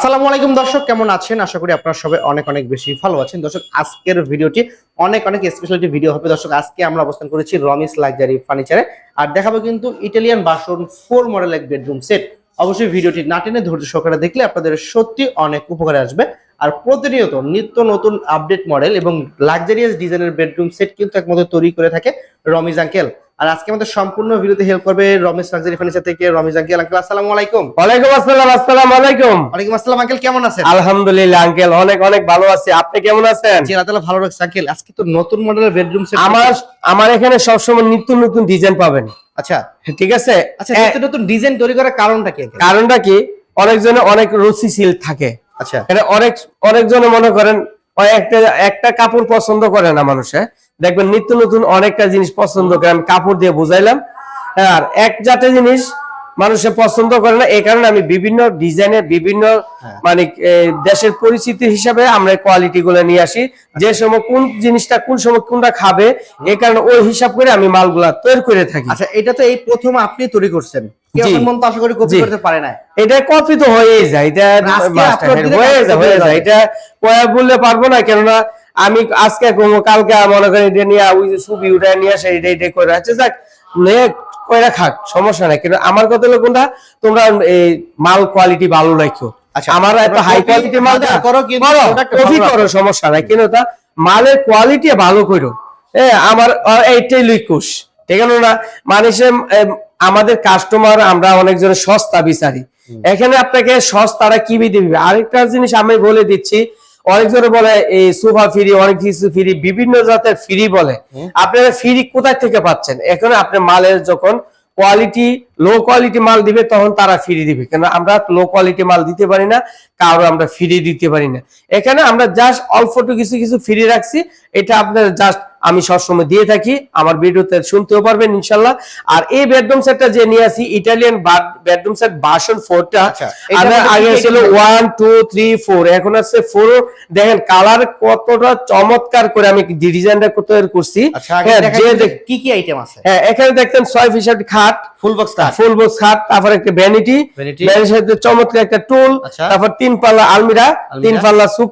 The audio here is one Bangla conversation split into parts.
আসসালামু আলাইকুম দর্শক, কেমন আছেন? আশা করি আপনারা সবাই অনেক অনেক বেশি ভালো আছেন। দর্শক, আজকের ভিডিওটি অনেক স্পেশালিটি ভিডিও হবে। দর্শক, আজকে আমরা অবস্থান করেছি রমিস লাক্সারি ফার্নিচারে, আর দেখাবো কিন্তু ইটালিয়ান ভার্সন 4 মডেল এক বেডরুম সেট। অবশ্যই ভিডিওটি না টেনে ধৈর্য সহকারে দেখলে আপনাদের সত্যি অনেক উপকারে আসবে। আর প্রতিনিয়ত নিত্য নতুন আপডেট মডেল এবং লাক্সারিয়াস ডিজাইনের বেডরুম সেট কিন্তু একমাত্র তৈরি করে থাকে রমিজ আঙ্কেল। আর আজকে আমাদের সম্পূর্ণ ভিডিওতে হেল্প করবে রমেশ লাক্সারি ফার্নিচার থেকে রমিজ আঙ্কেল। আঙ্কেল আসসালামু আলাইকুম। ওয়ালাইকুম আসসালাম। আসসালামু আলাইকুম। ওয়ালাইকুম আসসালাম আঙ্কেল, কেমন আছেন? আলহামদুলিল্লাহ আঙ্কেল, অনেক ভালো আছি। আপনি কেমন আছেন? জি, আল্লাহ তাআলা ভালো রাখছে আঙ্কেল। আজকে তো নতুন মডেলের বেডরুম সেট আমার এখানে সবসময় নিত্য নতুন ডিজাইন পাবেন। আচ্ছা ঠিক আছে। আচ্ছা, নিত্য নতুন ডিজাইন তৈরি করার কারণটা কি? কারণটা কি, অনেকজনে অনেক রুচিশীল থাকে। আচ্ছা, মানে অনেকজনে মনে করেন একটা কাপড় পছন্দ করে না মানুষে, দেখবেন নিত্য নতুন অনেকটা জিনিস পছন্দ করে। আমি কাপড় দিয়ে বুঝাইলাম। আর এক জাতীয় জিনিস মানুষে পছন্দ করে না, এই কারণে আমি বিভিন্ন ডিজাইনের বিভিন্ন মানে দেশের পরিচিতি হিসাবে আমরা কোয়ালিটি গুলো নিয়ে আসি, যে সময় কোন জিনিসটা কোন সময় কোনটা খাবে, এই কারণে ওই হিসাব করে আমি মালগুলা তৈরি করে থাকি। আচ্ছা, এটা তো এই প্রথম আপনি তৈরি করছেন, কেউ মন তো আশা করি কপি করতে পারে না। এটা কপি তো হয়েই যায়, এটা হয়ে যায়, এটা কয়া বললে পারবো না, কেননা আমি আজকে কালকে মনে করি এটা নিয়ে ওই যে ছবি উঠে নিয়ে আসে, এটা করে আছে যাক কয়রা খাক, সমস্যা নাই। কিন্তু আমার কথা হলো কোনটা, তোমরা এই মাল কোয়ালিটি ভালো রাখো। আমার একটা হাই কোয়ালিটি মাল করো, সমস্যা নাই, কিন্তু তা মালের কোয়ালিটি ভালো করো। আমার এইটাই লিখুস, ঠিক আছে না? মানুষের আমাদের কাস্টমার আমরা অনেকজনের সস্তা বিচারি, এখানে আপনাকে সস্তাটা কি দিবে। আরেকটা জিনিস আমি বলে দিচ্ছি, অনেকজনে বলে এই সোফা ফ্রি, অনেক কিছু ফ্রি, বিভিন্ন জাতের ফ্রি বলে। আপনারা ফ্রি কোথায় থেকে পাচ্ছেন? এখানে আপনি মালের যখন কোয়ালিটি লো কোয়ালিটি মাল দিবে তখন তারা ফ্রি দিবে, কেন আমরা লো কোয়ালিটি মাল দিতে পারি না, কারো আমরা ফ্রি দিতে পারি না। এখানে আমরা জাস্ট অল্প কিছু ফ্রি রাখছি, এটা আপনার জাস্ট আমি সবসময় দিয়ে থাকি, আমার ভিডিওতে শুনতেও পারবেন ইনশাল্লাহ। আর এই বেডরুম সেটটা যে নিয়ে আসি ইটালিয়ান বেডরুম সেট ভার্সন 4টা, আমরা আগে ছিল 1 2 3 4, এখন আছে 4। দেখেন কালার কতটা চমৎকার করে আমি ডিজাইনটা তৈরি করছি। কি কি আইটেম আছে? হ্যাঁ, এখানে দেখতেন 6 ফিট খাট, ফুল বক্স খাট, তারপর একটা ভ্যানিটি, সাথে চমৎকার একটা টুল, তারপর 3 পাল্লা আলমিরা, 3 পাল্লা সুক,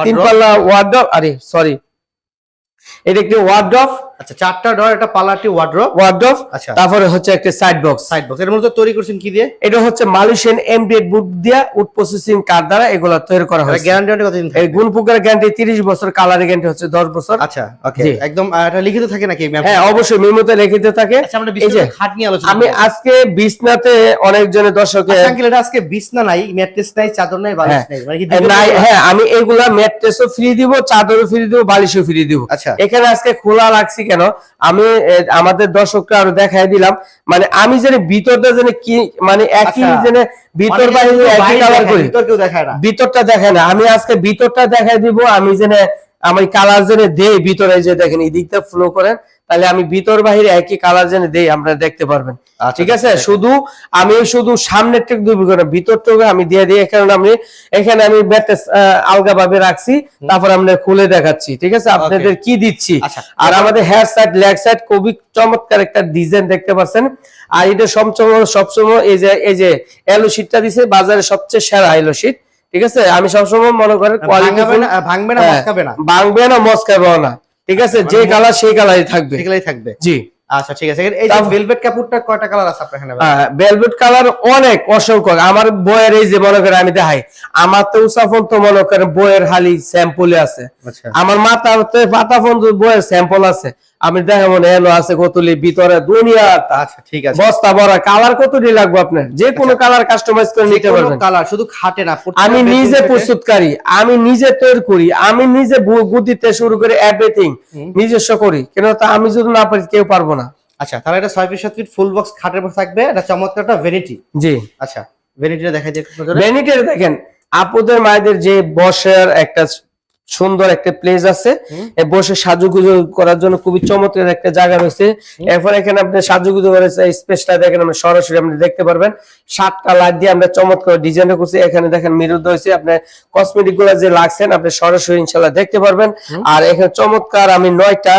3 পাল্লা ওয়ার্ডরোব, এটা একটি ওয়ার্ডরোব। আচ্ছা, 4টা ডোর, একটা পাল্লাটি ওয়ার্ডরোব। আচ্ছা, তারপরে হচ্ছে একটা সাইড বক্স। এর মধ্যে তৈরি করছেন কি দিয়ে? এটা হচ্ছে মালয়েশিয়ান এমডিএড বুট দিয়া উড প্রসেসিং কাঠ দ্বারা এগুলা তৈরি করা হয়েছে। গ্যারান্টি কতদিন থাকে? এই গুণপুকার গ্যারান্টি 30 বছর, কালারের গ্যারান্টি হচ্ছে 10 বছর। আচ্ছা, ওকে, একদম এটা লিখিত থাকে নাকি? হ্যাঁ, অবশ্যই মেমোতে লিখিত থাকে। আচ্ছা, আমরা বিস্তারিত খাট নিয়ে আলোচনা আমি আজকে বিছনাতে অনেকজনের দর্শকে আঙ্কেল, এটা আজকে বিছনা নাই, ম্যাট্রেস নাই, চাদর নাই, বালিশ নাই, মানে কি নাই? হ্যাঁ, আমি এগুলা ম্যাট্রেসও ফ্রি দিব, চাদরও ফ্রি দিব, বালিশও ফ্রি দিব। আচ্ছা, এখানে আজকে খোলা রাখছি কেন, আমি আমাদের দর্শককে আরো দেখাই দিলাম, মানে আমি যেন ভিতরটা যেন কি মানে একই যেন ভিতর বাইরে একই কালার করি, ভিতরটা দেখায় না। আমি আজকে ভিতরটা দেখাই দিব, আমি যেন আমি কালার যেন দেই ভিতরে, যে দেখেন এই দিকটা ফ্লো করেন, তাহলে আমি ভিতর বাহিরে একই কালার যেন দেই, আপনারা দেখতে পারবেন। ঠিক আছে, আমি শুধু সামনের টেক দুই করে ভিতরটাকে আমি দিয়ে দিই। এখানে আমি ব্যাটে আলগা ভাবে রাখছি, তারপর আমরা খুলে দেখাচ্ছি। ঠিক আছে, আপনাদের কি দিচ্ছি। আর আমাদের হেয়ার সাইড লেগ সাইড খুবই চমৎকার একটা ডিজাইন দেখতে পাচ্ছেন। আর এটা সবসময় এই যে এলো শীটটা দিছে বাজারে সবচেয়ে সেরা এলো শীট। ঠিক আছে, আমি সবসময় মনে করেন কোয়ালিটি ভাঙবে না মস্কাবে না। ঠিক আছে, যে কালার সেই কালারই থাকবে। জি, আচ্ছা, ঠিক আছে। এই যে ভেলভেট কাপড়টা কয়টা কালার আছে আপনার এখানে? ভেলভেট কালার অনেক, অসংখ্য। আমার বইয়ের এই যে মনে করেন আমি দেখাই, আমার তো উসাফন তো মনে করেন বইয়ের হালি স্যাম্পলে আছে, আমার মাথাতে পাতা ফোন বইয়ের স্যাম্পল আছে। আমি দেখা মনে এলো আছে কতলি ভিতরে দুনিয়া। আচ্ছা, ঠিক আছে, বস্তা ভরা কালার কতটি লাগবে আপনার, যে কোনো কালার কাস্টমাইজ করে নিতে পারবেন। কালার শুধু খাটে না, আমি নিজে প্রস্তুতকারী, আমি নিজে তৈরি করি, আমি নিজে বুদ্ধিতে শুরু করে এভরিথিং নিজস্ব করি, কেন তা আমি যদি না পারি কেউ পারবো না। আচ্ছা, তাহলে এটা 6 ফিট 7 ফিট ফুল বক্স খাটের উপর থাকবে, এটা চমৎকার একটা ভ্যানিটি। জি, আচ্ছা, ভ্যানিটিটা দেখাই দিই। ভ্যানিটিটা দেখেন, আপুদের মায়েদের যে বসার একটা সুন্দর একটা প্লেস আছে, বসে সাজুগুজু করার জন্য খুবই চমৎকার একটা জায়গা রয়েছে। এরপর এখানে আপনি সাজুগুজু করার স্পেসটা দেখেন, আপনি সরাসরি আপনি দেখতে পারবেন। 7টা লাইট দিয়ে আমরা চমৎকার ডিজাইনটা করছি। এখানে দেখেন মিরর রয়েছে, আপনি কসমেটিক গুলো যে লাগছেন আপনি সরাসরি ইনশাআল্লাহ দেখতে পারবেন। আর এখানে চমৎকার আমি 9টা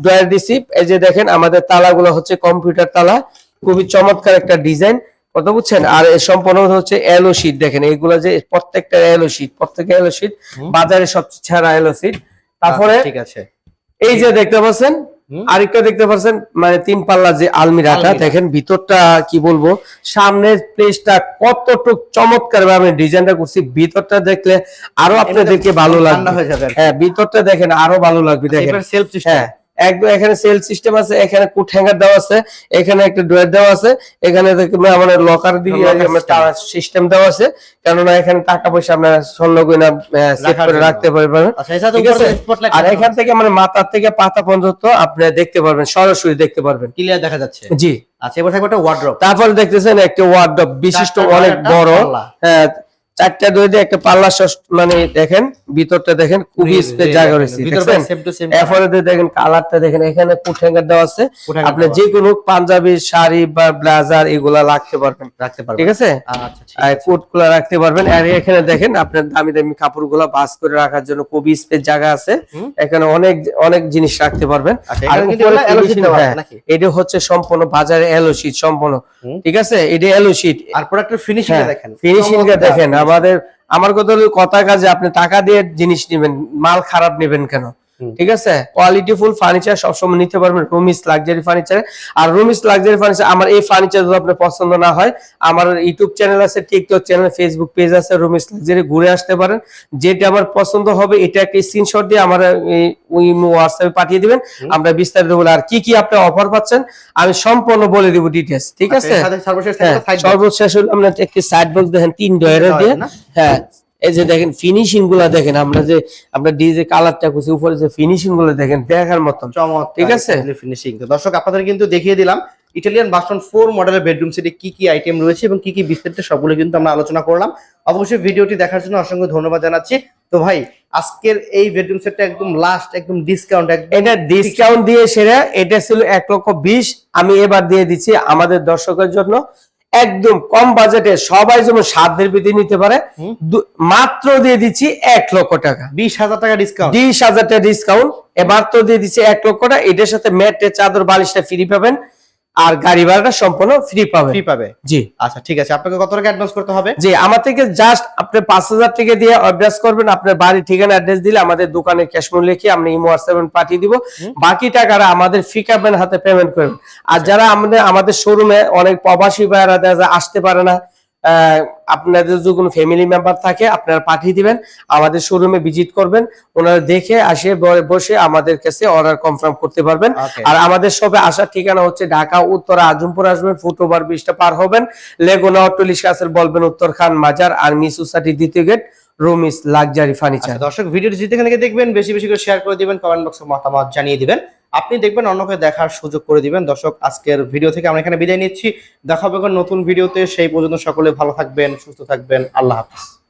ড্রয়ার দিছি। এই যে দেখেন আমাদের তালাগুলো হচ্ছে কম্পিউটার তালা, খুবই চমৎকার একটা ডিজাইন। কথা বুঝছেন। আর সম্পূর্ণ হচ্ছে এলো শীট, দেখেন এইগুলা যে প্রত্যেকটা এলো শীট, প্রত্যেকটা এলো শীট, বাজারে সবচেয়ে ছাড়া এলো শীট। তারপরে ঠিক আছে, এই যে দেখতে পাচ্ছেন আরেকটা দেখতে পাচ্ছেন, মানে 3 পাল্লা যে আলমিরাটা, দেখেন ভিতরটা কি বলবো, সামনের প্লেসটা কতটুক চমৎকার ভাবে ডিজাইনটা করছি, ভিতরটা দেখলে আরো আপনাদেরকে ভালো লাগবে। হ্যাঁ, ভিতরটা দেখেন আরো ভালো লাগবে। দেখেন সেলফ সিস্টেম, হ্যাঁ একদম, এখানে সেল সিস্টেম আছে, এখানে কোট হ্যাঙ্গার দেওয়া আছে, এখানে একটা ড্রয়ার দেওয়া আছে, এখানে দেখবেন আমাদের লকার দিয়ে সিস্টেম দেওয়া আছে, কেননা এখানে টাকা পয়সা আপনারা স্বর্ণ গয়না সেভ করে রাখতে পারবেন। ঠিক আছে, আর এখান থেকে মানে মাথার থেকে পাতা পর্যন্ত আপনি দেখতে পারবেন, সরাসরি দেখতে পারবেন, ক্লিয়ার দেখা যাচ্ছে। জি। আচ্ছা, এবার থাকবে একটা ওয়ার্ড্রপ। তারপর দেখতেছেন একটা ওয়ার্ড্রপ বিশিষ্ট, অনেক বড়, হ্যাঁ 4টা দই দিয়ে একটা পাল্লা, মানে দেখেন ভিতরটা দেখেন খুবই স্পেস জায়গা রয়েছে। এরপরে দেখেন কালারটা দেখেন, এখানে কোট হ্যাঙ্গার দেওয়া আছে, আপনি যে কোনো পাঞ্জাবি শাড়ি বা ব্লেজার এগুলা রাখতে পারবেন, ঠিক আছে, কোট গুলা রাখতে পারবেন। আর এখানে দেখেন আপনার দামি দামি কাপড়গুলো ভাঁজ করে রাখার জন্য খুবই স্পেস জায়গা আছে, এখানে অনেক অনেক জিনিস রাখতে পারবেন। আর এটা হচ্ছে সম্পূর্ণ বাজারে এলো শীট সম্পূর্ণ, ঠিক আছে, এটা এলো শীট। আর প্রোডাক্টের ফিনিশিং দেখেন, ফিনিশিং দেখেন। আমার কথা কাজে আপনি টাকা দিয়ে জিনিস নেবেন, মাল খারাপ নেবেন কেন, ঠিক আছে। কোয়ালিটি ফুল ফার্নিচার সবসময় নিতে পারবেন রুমিস লাক্সারি ফার্নিচারে। আর রুমিস লাক্সারি ফার্নিচার, আমার এই ফার্নিচার যদি আপনার পছন্দ না হয়, আমার ইউটিউব চ্যানেল আছে, টিকটক চ্যানেল, ফেসবুক পেজ আছে রুমিস লাক্সারি, ঘুরে আসতে পারেন। যেটা আমার পছন্দ হবে এটা একটা স্ক্রিনশট দিয়ে আমার হোয়াটসঅ্যাপে পাঠিয়ে দিবেন, আমরা বিস্তারিত বলে আর কি কি আপনি অফার পাচ্ছেন আমি সম্পূর্ণ বলে দিব ডিটেইলস, ঠিক আছে। সর্বশেষ হলো আমরা একটি সাইড বক্স দেখেন 3 ডয়ারে দিয়ে, হ্যাঁ এই যে দেখেন ফিনিশিং গুলা দেখেন, আমরা যে আমরা ডিজে কালারটা করছি, উপরে যে ফিনিশিং গুলো দেখেন দেখার মতন চমৎকার, ঠিক আছে ফিনিশিং। তো দর্শক আপনাদের কিন্তু দেখিয়ে দিলাম ইটালিয়ান ভার্সন 4 মডেলের বেডরুম সেটে কি কি আইটেম রয়েছে এবং কি কি বিস্তারিত সবগুলো কিন্তু আমরা আলোচনা করলাম। অবশ্যই ভিডিওটি দেখার জন্য অসংখ্য ধন্যবাদ জানাচ্ছি। তো ভাই আজকের এই বেডরুম সেটটা একদম লাস্ট, একদম ডিসকাউন্ট, এটা ডিসকাউন্ট দিয়ে সেরা, এটা ছিল 1,20,000, আমি এবার দিয়ে দিচ্ছি আমাদের দর্শকের জন্য একদম কম বাজেটে, সবাই যেমন সাধ্যের ভিতরে নিতে পারে, মাত্র দিয়ে দিচ্ছি 1 লক্ষ টাকা, 20,000 টাকা ডিসকাউন্ট, 20,000 টাকা ডিসকাউন্ট, মাত্র দিয়ে দিচ্ছি 1 লক্ষ টাকা। এটার সাথে ম্যাটে চাদর বালিশটা ফ্রি পাবেন, আর গাড়ি ভাড়াটা সম্পূর্ণ ফ্রি পাবে। জি আচ্ছা ঠিক আছে, আপনাকে কত টাকা অ্যাডভান্স করতে হবে? জি, আমার থেকে জাস্ট আপনি 5,000 টাকা দিয়ে অ্যাডভান্স করবেন, আপনার বাড়ি ঠিকানা অ্যাড্রেস দিলে আমাদের দোকানের ক্যাশ মূল্য লিখে আমরা ইমো হোয়াটসঅ্যাপে পাঠিয়ে দিব, বাকি টাকাটা আমাদের ফিকাবেন হাতে পেমেন্ট করবেন। আর যারা আমাদের শোরুমে অনেক প্রবাসী ভাইরা আসতে পারে না, আপনাদের যদি কোনো ফ্যামিলি মেম্বার থাকে আপনারা পাঠিয়ে দিবেন, আমাদের শোরুমে ভিজিট করবেন, ওনারা দেখে আসে বসে আমাদের কাছে অর্ডার কনফার্ম করতে পারবেন। আর আমাদের সবে আসার ঠিকানা হচ্ছে ঢাকা উত্তরা আজমপুর আসবেন, ফুটওভার ব্রিজটা পার হবেন, লেগুনা অট্টালিকা কাছে বলবেন উত্তর খান মাজার, আর মিস সোসাইটি দ্বিতীয় গেট, রুমিস লাক্সারি ফার্নিচার। দর্শক ভিডিওটি যেখানে দেখবেন বেশি বেশি করে শেয়ার করে দিবেন, কমেন্ট বক্সে মতামত জানিয়ে দিবেন, আপনি দেখবেন অন্যকে দেখার সুযোগ করে দিবেন। দর্শক আজকের ভিডিও থেকে আমরা এখানে বিদায় নিচ্ছি, দেখা হবে নতুন ভিডিওতে, সেই পর্যন্ত সকলে ভালো থাকবেন, সুস্থ থাকবেন, আল্লাহ হাফেজ।